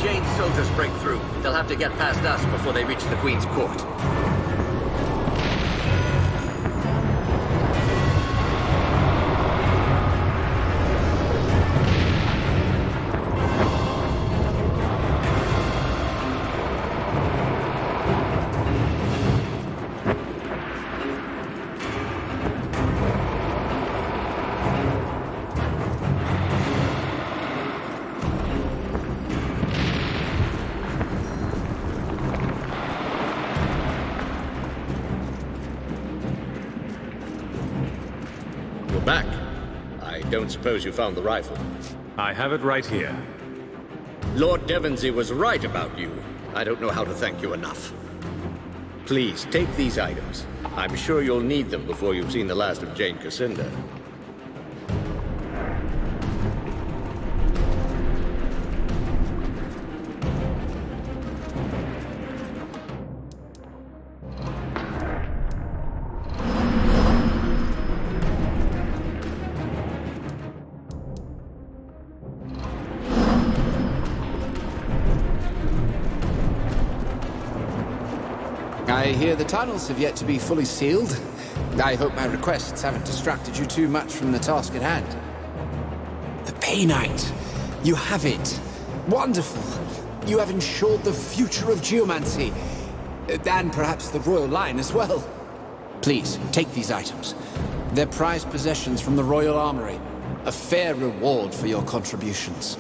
Jane's soldiers break through, they'll have to get past us before they reach the Queen's court. Back. I don't suppose you found the rifle. I have it right here. Lord Devonsey was right about you. I don't know how to thank you enough. Please, take these items. I'm sure you'll need them before you've seen the last of Jane Cassinda. I hear the tunnels have yet to be fully sealed. I hope my requests haven't distracted you too much from the task at hand. The Painite. You have it. Wonderful. You have ensured the future of geomancy. And perhaps the royal line as well. Please, take these items. They're prized possessions from the Royal Armory. A fair reward for your contributions.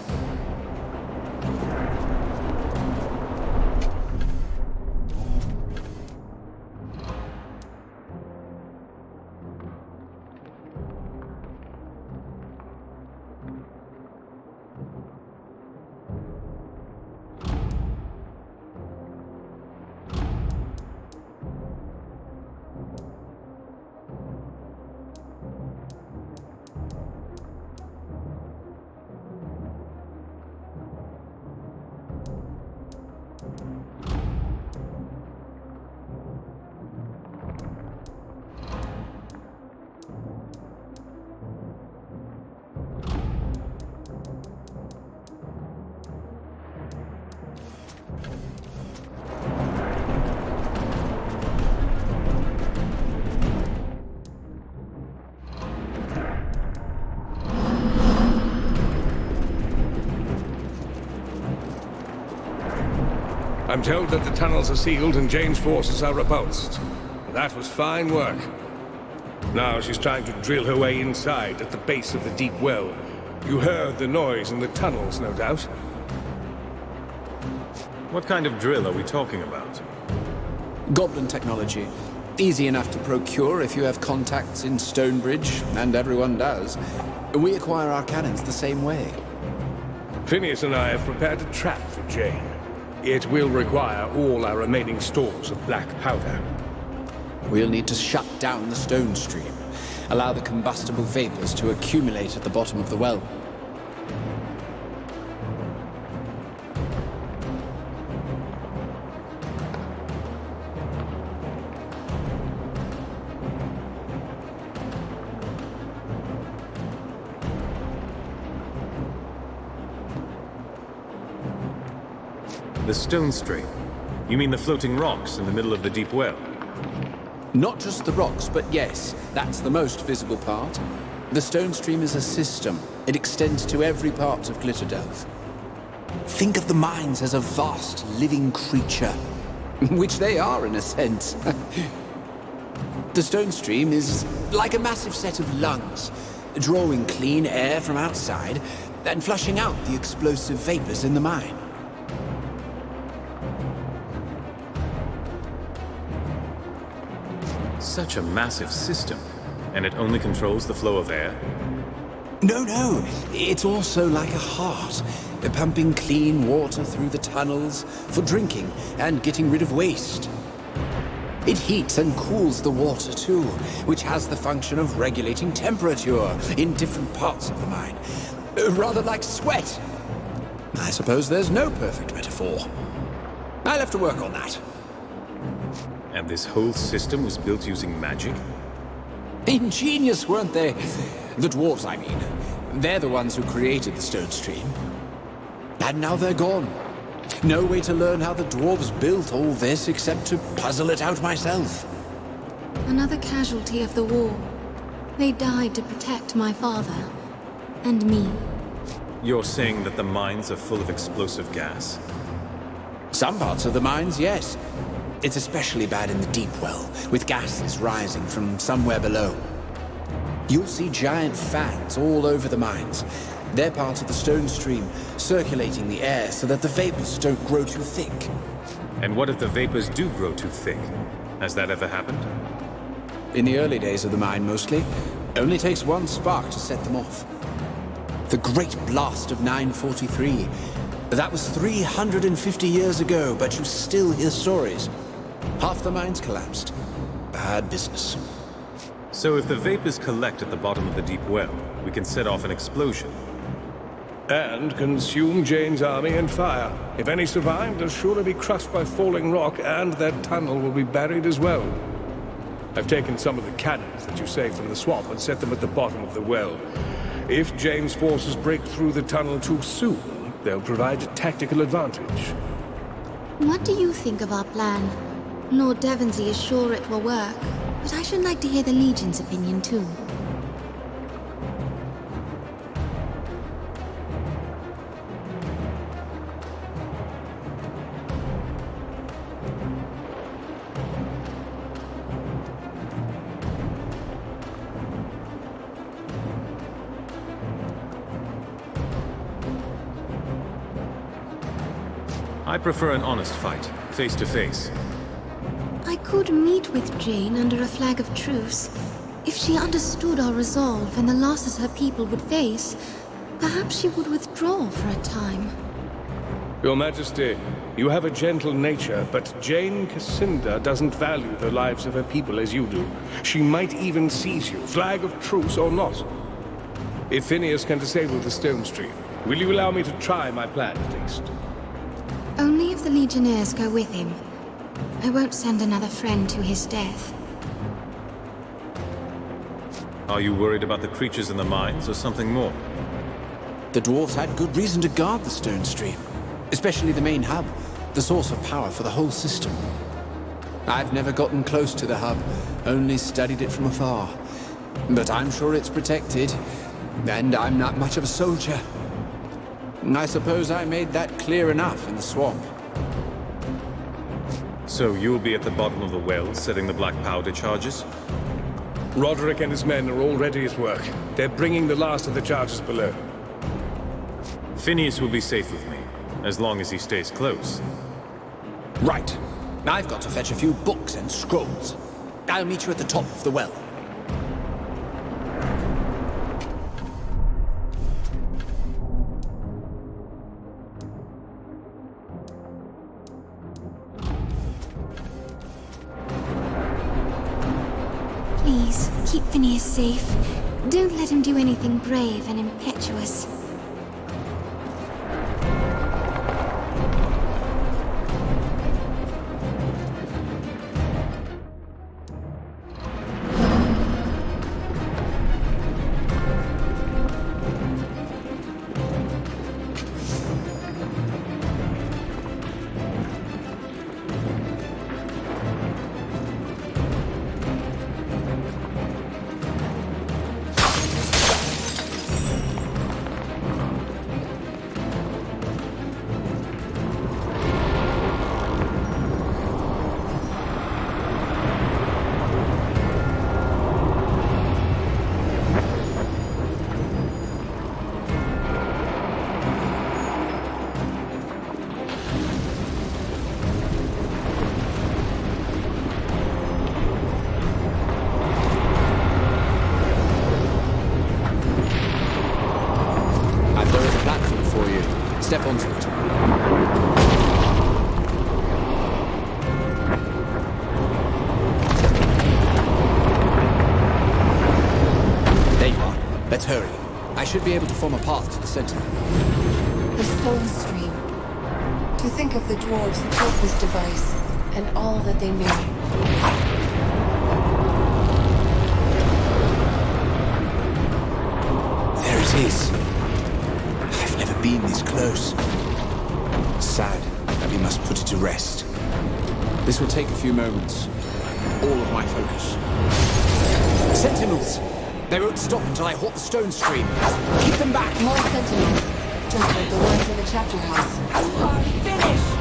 I'm told that the tunnels are sealed and Jane's forces are repulsed. That was fine work. Now she's trying to drill her way inside at the base of the deep well. You heard the noise in the tunnels, no doubt? What kind of drill are we talking about? Goblin technology. Easy enough to procure if you have contacts in Stonebridge, and everyone does. We acquire our cannons the same way. Phineas and I have prepared a trap for Jane. It will require all our remaining stores of black powder. We'll need to shut down the stone stream. Allow the combustible vapors to accumulate at the bottom of the well. The stone stream? You mean the floating rocks in the middle of the deep well? Not just the rocks, but yes, that's the most visible part. The stone stream is a system. It extends to every part of Glitterdelve. Think of the mines as a vast living creature, which they are in a sense. The stone stream is like a massive set of lungs, drawing clean air from outside and flushing out the explosive vapors in the mine. Such a massive system, and it only controls the flow of air? No. It's also like a heart, pumping clean water through the tunnels for drinking and getting rid of waste. It heats and cools the water too, which has the function of regulating temperature in different parts of the mine. Rather like sweat. I suppose there's no perfect metaphor. I'll have to work on that. And this whole system was built using magic? Ingenious, weren't they? The dwarves, I mean. They're the ones who created the stone stream. And now they're gone. No way to learn how the dwarves built all this except to puzzle it out myself. Another casualty of the war. They died to protect my father. And me. You're saying that the mines are full of explosive gas? Some parts of the mines, yes. It's especially bad in the deep well, with gases rising from somewhere below. You'll see giant fans all over the mines. They're part of the stone stream, circulating the air so that the vapors don't grow too thick. And what if the vapors do grow too thick? Has that ever happened? In the early days of the mine, mostly. Only takes one spark to set them off. The Great Blast of 943. That was 350 years ago, but you still hear stories. Half the mines collapsed. Bad business. So if the vapors collect at the bottom of the deep well, we can set off an explosion. And consume Jane's army in fire. If any survive, they'll surely be crushed by falling rock, and their tunnel will be buried as well. I've taken some of the cannons that you saved from the swamp and set them at the bottom of the well. If Jane's forces break through the tunnel too soon, they'll provide a tactical advantage. What do you think of our plan? Lord Dadozy is sure it will work, but I should like to hear the Legion's opinion too. I prefer an honest fight, face to face. I could meet with Jane under a flag of truce. If she understood our resolve and the losses her people would face, perhaps she would withdraw for a time. Your Majesty, you have a gentle nature, but Jane Cassinda doesn't value the lives of her people as you do. She might even seize you, flag of truce or not. If Phineas can disable the stone stream, will you allow me to try my plan at least? Only if the Legionnaires go with him. I won't send another friend to his death. Are you worried about the creatures in the mines or something more? The dwarves had good reason to guard the stone stream, especially the main hub, the source of power for the whole system. I've never gotten close to the hub, only studied it from afar. But I'm sure it's protected, and I'm not much of a soldier. I suppose I made that clear enough in the swamp. So you'll be at the bottom of the well, setting the black powder charges? Roderick and his men are already at work. They're bringing the last of the charges below. Phineas will be safe with me, as long as he stays close. Right. I've got to fetch a few books and scrolls. I'll meet you at the top of the well. Please, keep Phineas safe. Don't let him do anything brave and impetuous. Step onto it. There you are. Let's hurry. I should be able to form a path to the center. The stone stream. To think of the dwarves who built this device, and all that they made. There it is. I've never been this close. Sad. that we must put it to rest. This will take a few moments. All of my focus. Sentinels! They won't stop until I halt the stone stream. Keep them back! More sentinels. Just like the ones in the chapter house. You are finished!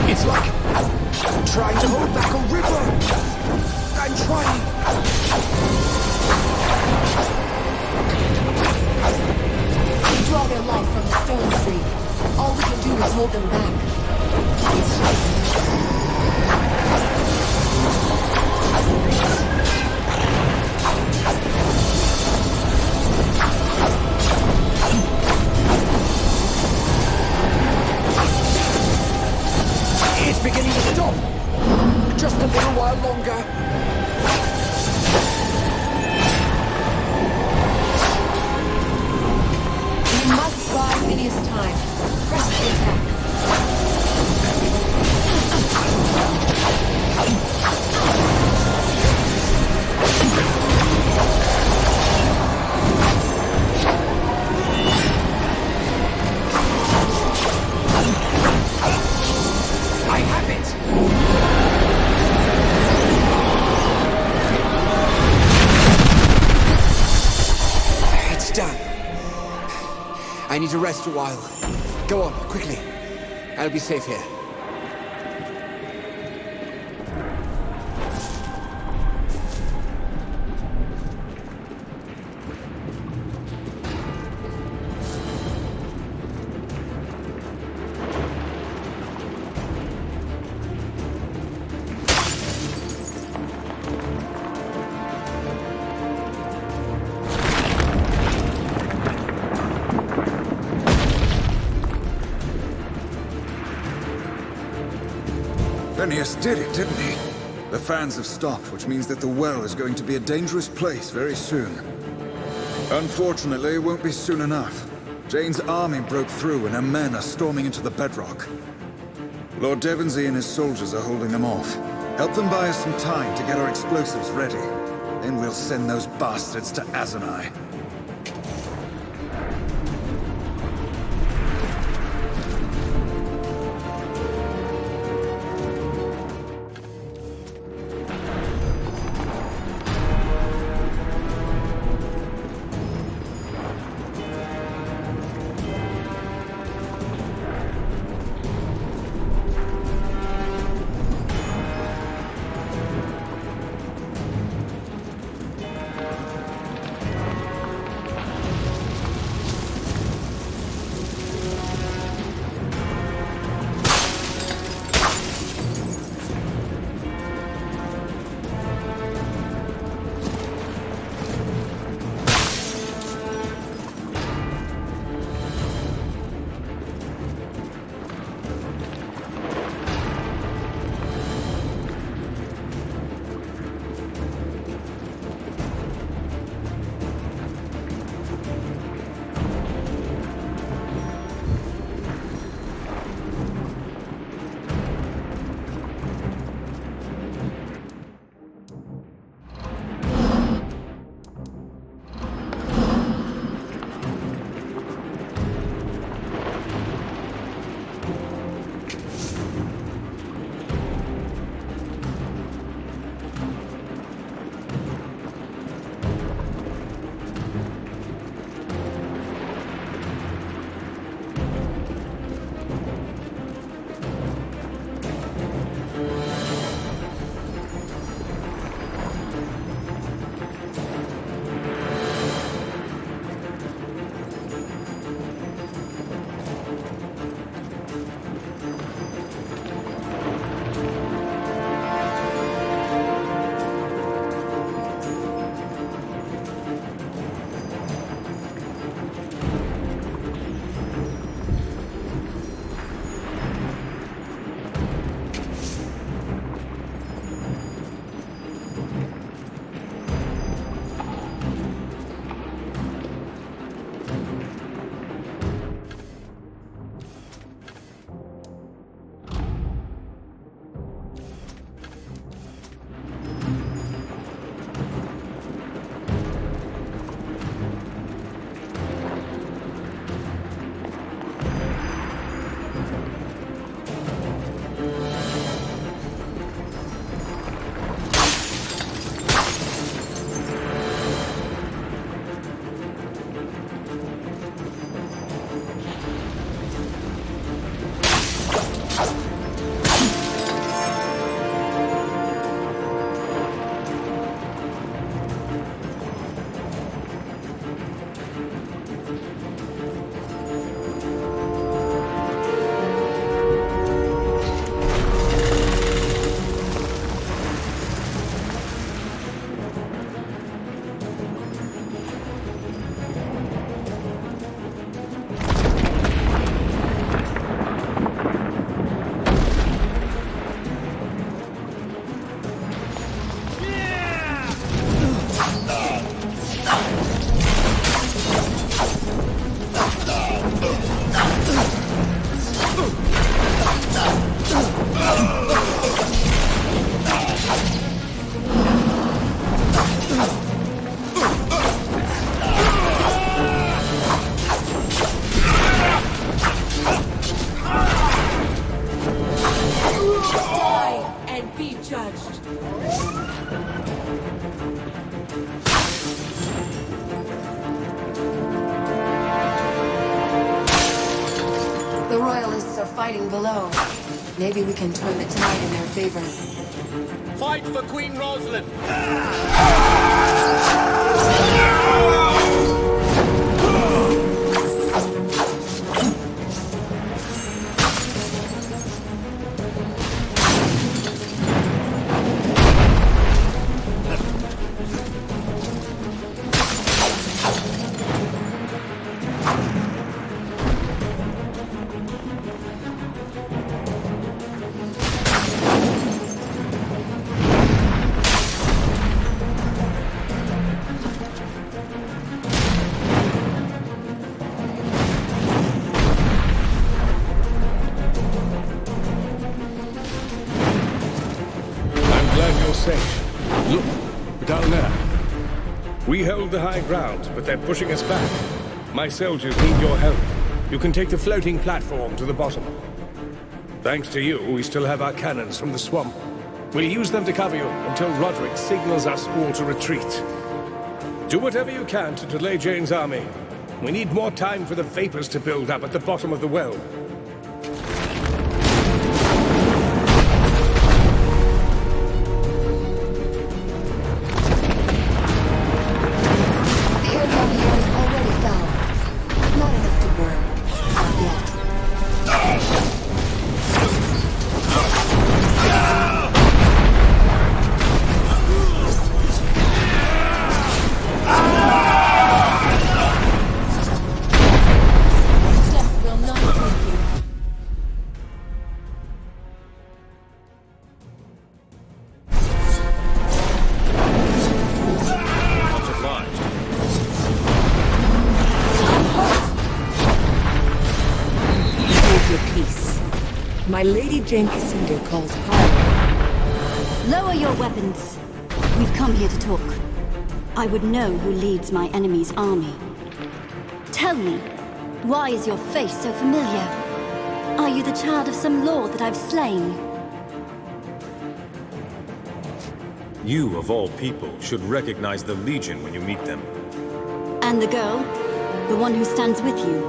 It's like trying to hold back a river. I'm trying. They draw their life from the stone stream. All we can do is hold them back. It's beginning to stop. Just a little while longer. We must buy Phineas time. Press the attack. I have it! It's done. I need to rest a while. Go on, quickly. I'll be safe here. Phineas did it, didn't he? The fans have stopped, which means that the well is going to be a dangerous place very soon. Unfortunately, it won't be soon enough. Jane's army broke through and her men are storming into the bedrock. Lord Dadozy and his soldiers are holding them off. Help them buy us some time to get our explosives ready. Then we'll send those bastards to Azanai. The Royalists are fighting below. Maybe we can turn the tide in their favor. Fight for Queen Rosalind! Look, down there. We hold the high ground, but they're pushing us back. My soldiers need your help. You can take the floating platform to the bottom. Thanks to you, we still have our cannons from the swamp. We'll use them to cover you until Roderick signals us all to retreat. Do whatever you can to delay Jane's army. We need more time for the vapors to build up at the bottom of the well. My Lady Jane Cassunder calls power. Lower your weapons. We've come here to talk. I would know who leads my enemy's army. Tell me, why is your face so familiar? Are you the child of some lord that I've slain? You, of all people, should recognize the Legion when you meet them. And the girl? The one who stands with you?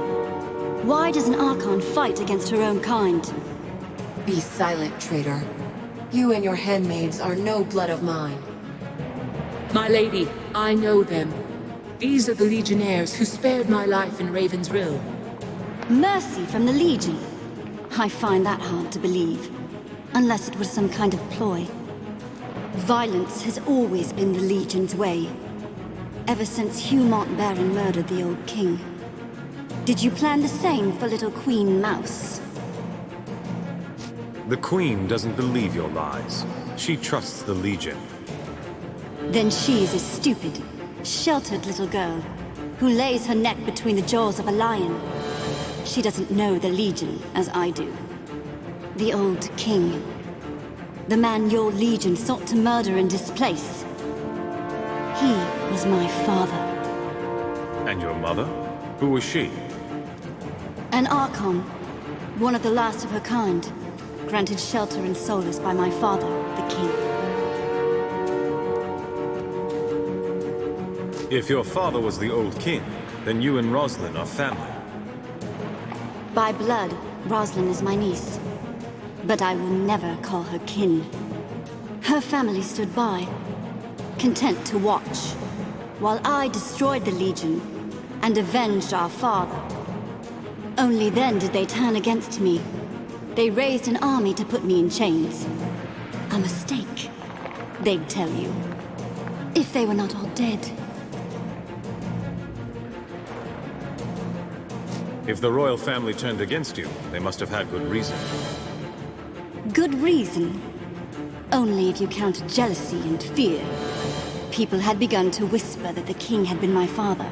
Why does an Archon fight against her own kind? Be silent, traitor. You and your handmaids are no blood of mine. My lady, I know them. These are the Legionnaires who spared my life in Raven's Rill. Mercy from the Legion? I find that hard to believe. Unless it was some kind of ploy. Violence has always been the Legion's way. Ever since Hugh Montbaron murdered the old king. Did you plan the same for little Queen Mouse? The Queen doesn't believe your lies. She trusts the Legion. Then she is a stupid, sheltered little girl who lays her neck between the jaws of a lion. She doesn't know the Legion as I do. The old king. The man your Legion sought to murder and displace. He was my father. And your mother? Who was she? An Archon. One of the last of her kind. Granted shelter and solace by my father, the king. If your father was the old king, then you and Rosalind are family. By blood, Rosalind is my niece. But I will never call her kin. Her family stood by, content to watch, while I destroyed the Legion and avenged our father. Only then did they turn against me. They raised an army to put me in chains. A mistake, they'd tell you. If they were not all dead. If the royal family turned against you, they must have had good reason. Good reason? Only if you count jealousy and fear. People had begun to whisper that the king had been my father.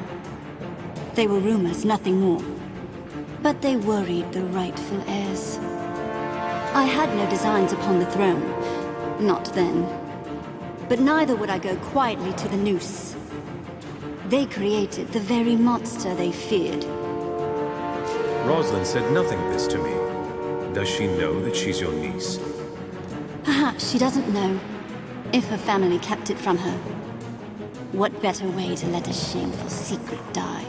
They were rumors, nothing more. But they worried the rightful heirs. I had no designs upon the throne. Not then. But neither would I go quietly to the noose. They created the very monster they feared. Rosalind said nothing of this to me. Does she know that she's your niece? Perhaps she doesn't know, if her family kept it from her. What better way to let a shameful secret die?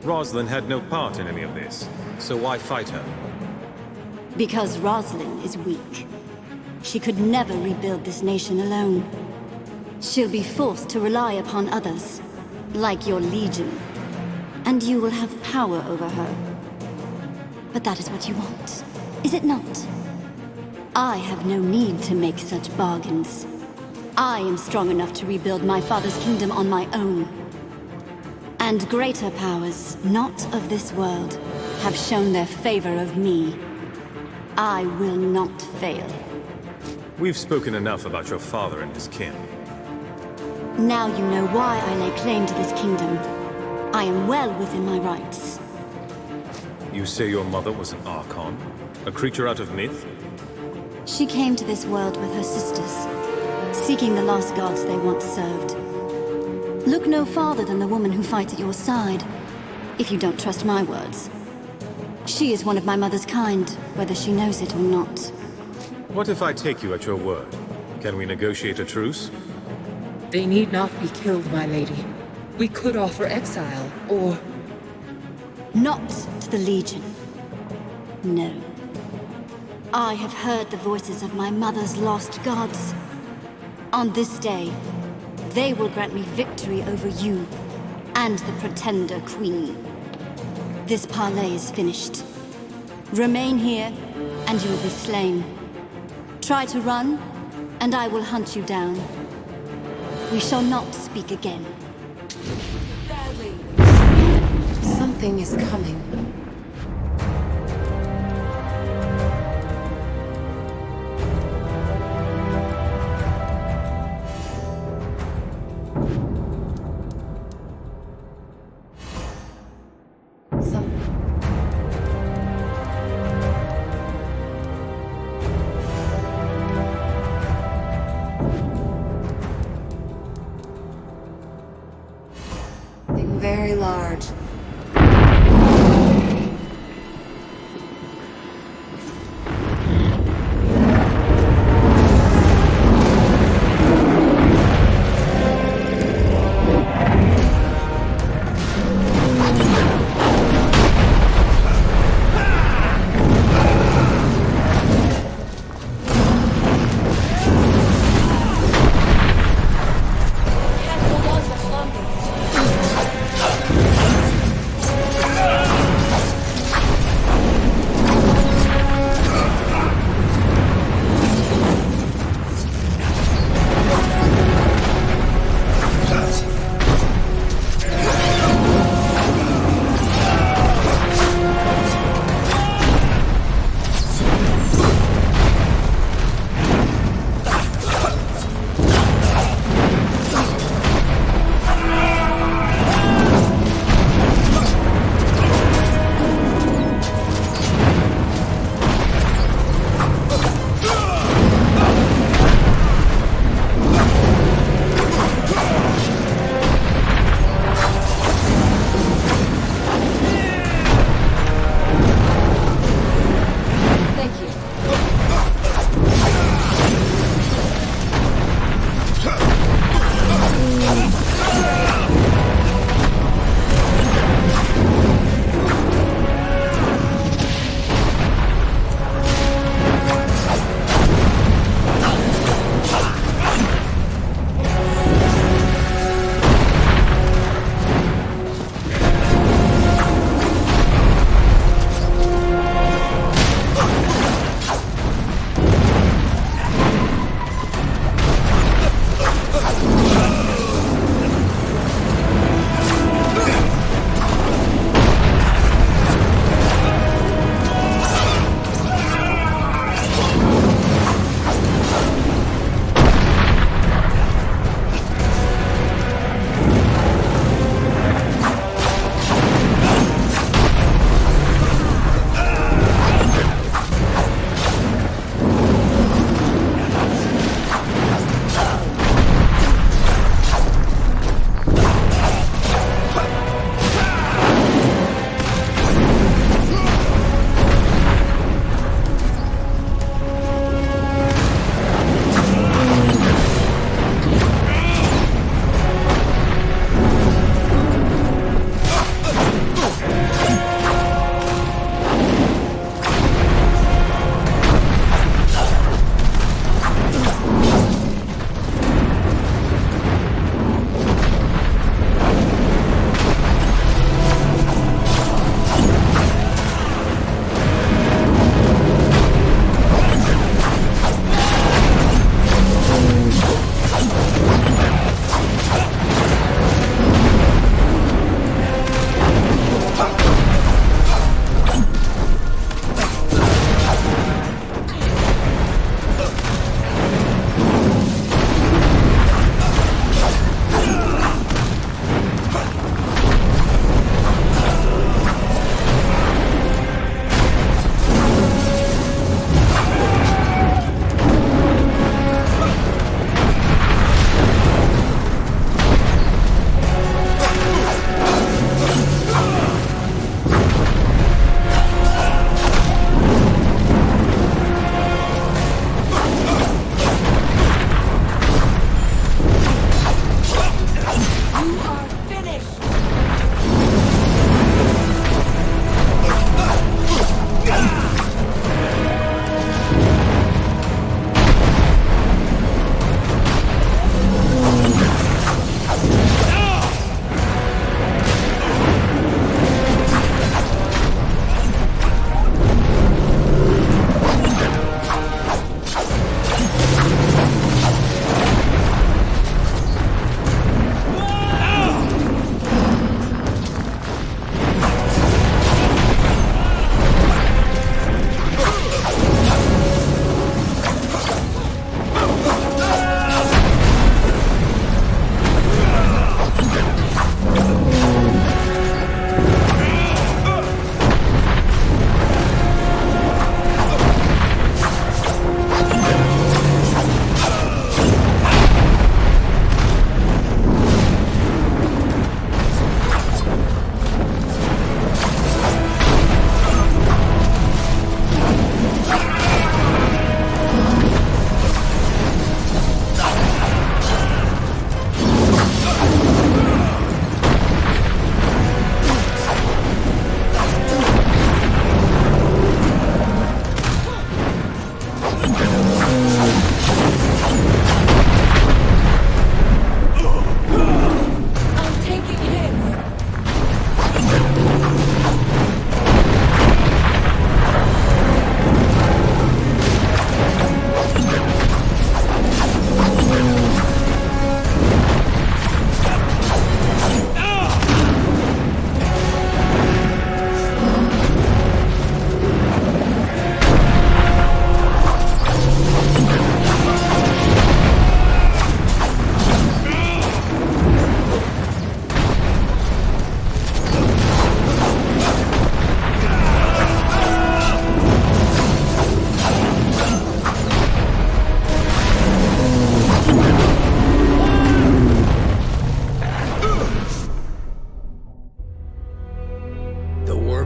Rosalind had no part in any of this, so why fight her? Because Rosalind is weak. She could never rebuild this nation alone. She'll be forced to rely upon others, like your Legion. And you will have power over her. But that is what you want, is it not? I have no need to make such bargains. I am strong enough to rebuild my father's kingdom on my own. And greater powers, not of this world, have shown their favor of me. I will not fail. We've spoken enough about your father and his kin. Now you know why I lay claim to this kingdom. I am well within my rights. You say your mother was an Archon? A creature out of myth? She came to this world with her sisters, seeking the lost gods they once served. Look no farther than the woman who fights at your side, if you don't trust my words. She is one of my mother's kind, whether she knows it or not. What if I take you at your word? Can we negotiate a truce? They need not be killed, my lady. We could offer exile, or... Not to the Legion. No. I have heard the voices of my mother's lost gods. On this day, they will grant me victory over you and the Pretender Queen. This parley is finished. Remain here, and you will be slain. Try to run, and I will hunt you down. We shall not speak again. Something is coming. Something very large.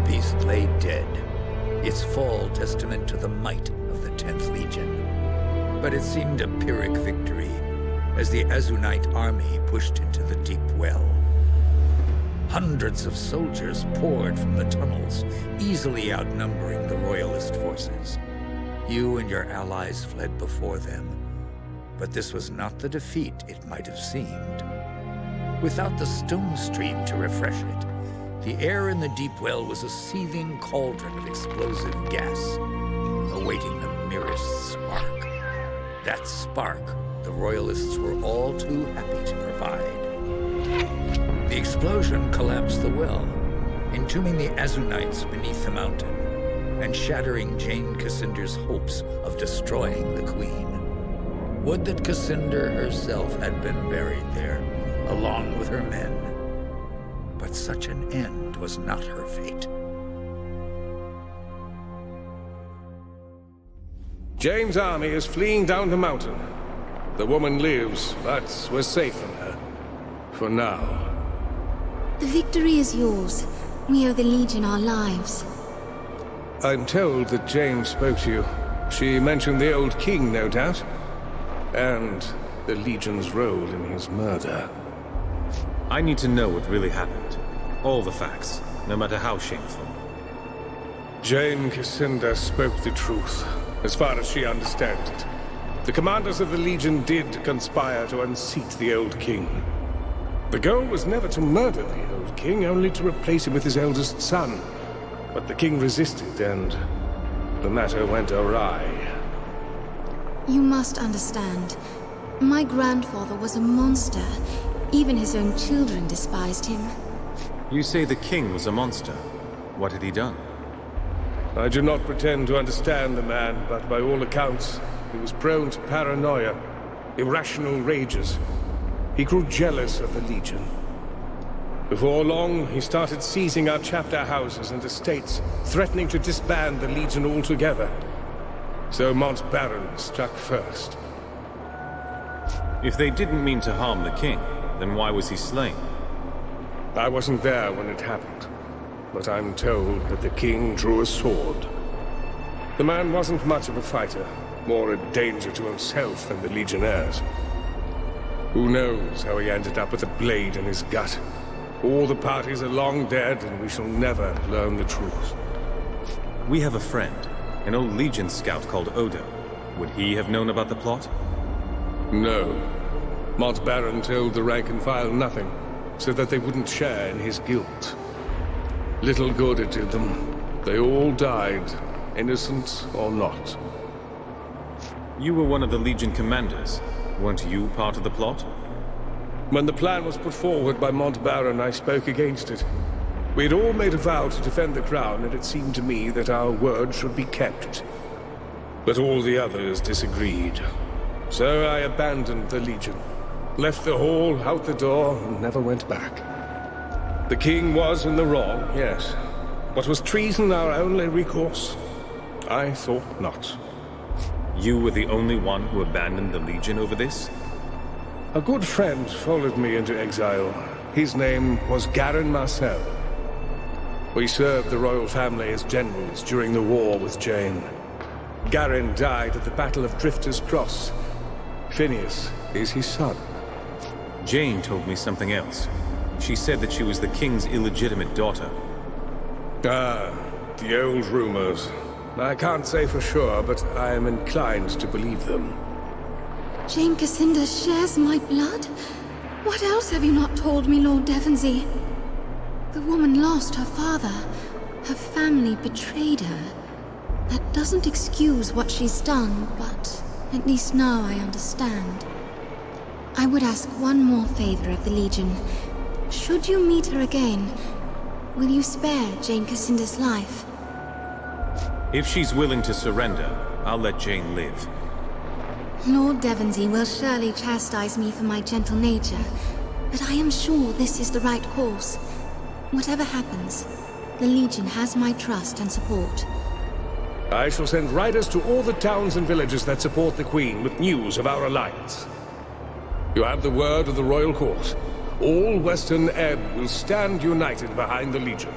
beast lay dead, its fall testament to the might of the 10th Legion. But it seemed a Pyrrhic victory as the Azunite army pushed into the deep well. Hundreds of soldiers poured from the tunnels, easily outnumbering the Royalist forces. You and your allies fled before them, but this was not the defeat it might have seemed. Without the stone stream to refresh it, the air in the deep well was a seething cauldron of explosive gas, awaiting the merest spark. That spark, the Royalists were all too happy to provide. The explosion collapsed the well, entombing the Azunites beneath the mountain, and shattering Jane Cassinder's hopes of destroying the Queen. Would that Cassinder herself had been buried there, along with her men. But such an end was not her fate. Jane's army is fleeing down the mountain. The woman lives, but we're safe from her. For now. The victory is yours. We owe the Legion our lives. I'm told that Jane spoke to you. She mentioned the old king, no doubt. And the Legion's role in his murder. I need to know what really happened. All the facts, no matter how shameful. Jane Cassinder spoke the truth, as far as she understands it. The commanders of the Legion did conspire to unseat the old king. The goal was never to murder the old king, only to replace him with his eldest son. But the king resisted, and the matter went awry. You must understand. My grandfather was a monster. Even his own children despised him. You say the king was a monster. What had he done? I do not pretend to understand the man, but by all accounts, he was prone to paranoia, irrational rages. He grew jealous of the Legion. Before long, he started seizing our chapter houses and estates, threatening to disband the Legion altogether. So Mont Baron struck first. If they didn't mean to harm the king, then why was he slain? I wasn't there when it happened, but I'm told that the king drew a sword. The man wasn't much of a fighter, more a danger to himself than the Legionnaires. Who knows how he ended up with a blade in his gut? All the parties are long dead, and we shall never learn the truth. We have a friend, an old Legion scout called Odo. Would he have known about the plot? No. Mont Baron told the rank and file nothing, so that they wouldn't share in his guilt. Little good it did them. They all died, innocent or not. You were one of the Legion commanders. Weren't you part of the plot? When the plan was put forward by Mont Baron, I spoke against it. We had all made a vow to defend the crown, and it seemed to me that our word should be kept. But all the others disagreed. So I abandoned the Legion, left the hall, out the door, and never went back. The king was in the wrong, yes. But was treason our only recourse? I thought not. You were the only one who abandoned the Legion over this? A good friend followed me into exile. His name was Garin Marcel. We served the royal family as generals during the war with Jane. Garin died at the Battle of Drifter's Cross. Phineas is his son. Jane told me something else. She said that she was the king's illegitimate daughter. Ah, the old rumors. I can't say for sure, but I am inclined to believe them. Jane Cassinder shares my blood? What else have you not told me, Lord Devonsey? The woman lost her father. Her family betrayed her. That doesn't excuse what she's done, but at least now I understand. I would ask one more favor of the Legion. Should you meet her again, will you spare Jane Cassinder's life? If she's willing to surrender, I'll let Jane live. Lord Devonsey will surely chastise me for my gentle nature, but I am sure this is the right course. Whatever happens, the Legion has my trust and support. I shall send riders to all the towns and villages that support the Queen with news of our alliance. You have the word of the Royal Court. All Western Ebb will stand united behind the Legion.